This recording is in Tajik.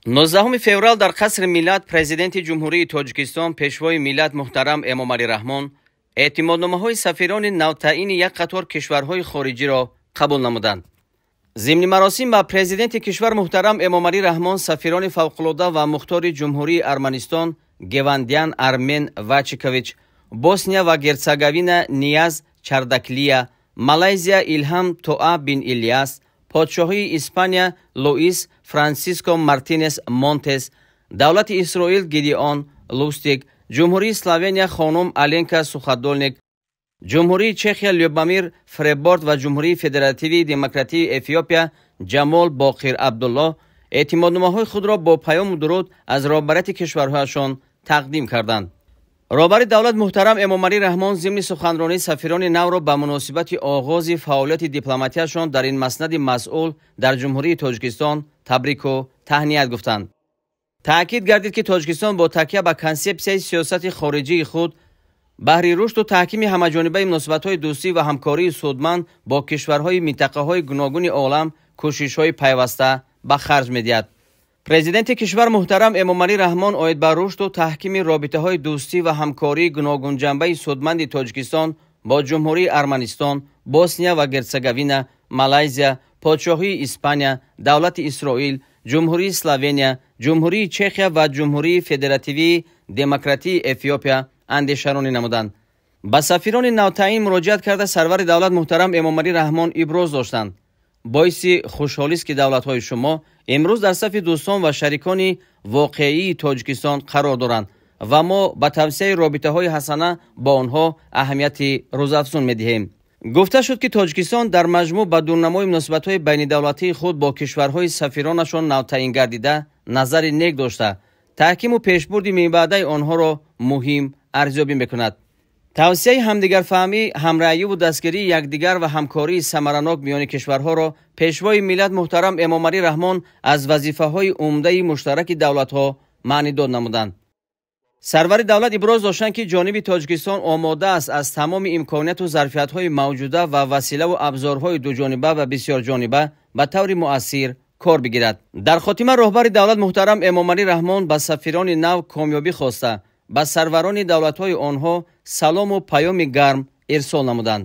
19 феврал дар қасри миллат президенти ҷумҳурии тоҷикистон пешвои миллат муҳтарам Эмомалӣ Раҳмон эътимодномаҳои сафирони навтаини як қатор кишварҳои хориҷиро қабул намуданд. зимни маросим ба президенти кишвар муҳтарам Эмомалӣ Раҳмон сафирони фавқулода ва мухтори ҷумҳурии Арманистон Гевандян Армен Вачикович, Босния ва Герцеговина Нияз Чардаклия, Малайзия Илҳам Тоа бин Ильяс, подшоҳии Испания Луис Франсиско Мартинес Монтес, давлати Исроил Гидеон Лустик, ҷумҳурии Словения хонум Аленка Суходольник, ҷумҳурии Чехия Любомир Фреборд ва ҷумҳурии Федеративии Демократии Эфиопия Ҷамол Боқир Абдулло эътимодномаҳои худро бо паёму дуруд аз роҳбарияти кишварҳояшон тақдим карданд. роҳбари давлат муҳтарам Эмомалӣ Раҳмон зимни суханронии сафирони навро ба муносибати оғози фаъолияти дипломатияшон дар ин маснади масъул дар ҷумҳурии Тоҷикистон табрику таҳният гуфтанд. таъкид гардид ки Тоҷикистон бо такя ба консепсияи сиёсати хориҷии худ баҳри рушду таҳкими ҳамаҷонибаи муносибатҳои дӯстӣ ва ҳамкории судманд бо кишварҳои минтақаҳои гуногуни олам кӯшишҳои пайваста ба харҷ медиҳад. президенти кишвар муҳтарам Эмомалӣ Раҳмон оид ба рушду таҳкими робитаҳои дӯстӣ ва ҳамкории гуногунҷанбаи судманди Тоҷикистон бо ҷумҳурии Арманистон, Босния ва Герцеговина, Малайзия, подшоҳии Испания, давлати Исроил, ҷумҳурии Словения, ҷумҳурии Чехия ва ҷумҳурии Федеративии Демократии Эфиопия андешаронӣ намуданд. ба сафирони навтаин муроҷиат карда сарвари давлат муҳтарам Эмомалӣ Раҳмон иброз доштанд. боиси хушҳолист ки давлатҳои шумо имрӯз дар сафи дӯстон ва шарикони воқеии Тоҷикистон қарор доранд ва мо ба тавсияи робитаҳои ҳасана бо онҳо аҳамияти рӯзафзун медиҳем. гуфта шуд ки Тоҷикистон дар маҷмӯъ ба дурнамои муносибатҳои байнидавлатии худ бо кишварҳои сафиронашон навтаин гардида назари нек дошта, таҳкиму пешбурди мебаъдаи онҳоро муҳим арзёбӣ мекунад. тавсияи ҳамдигарфаҳмӣ, ҳамраҳиву дастгирии якдигар ва ҳамкории самаранок миёни кишварҳоро пешвои миллат муҳтарам Эмомалӣ Раҳмон аз вазифаҳои умдаи муштараки давлатҳо маънидод намуданд. сарвари давлат иброз доштанд ки ҷониби Тоҷикистон омода аст аз тамоми имконияту зарфиятҳои мавҷуда ва василаву абзорҳои дуҷониба ва бисёрҷониба ба таври муассир кор бигирад. дар хотима роҳбари давлат муҳтарам Эмомалӣ Раҳмон ба сафирони нав комёбӣ хоста ба сарварони давлатҳои онҳо салому паёми гарм ирсол намуданд.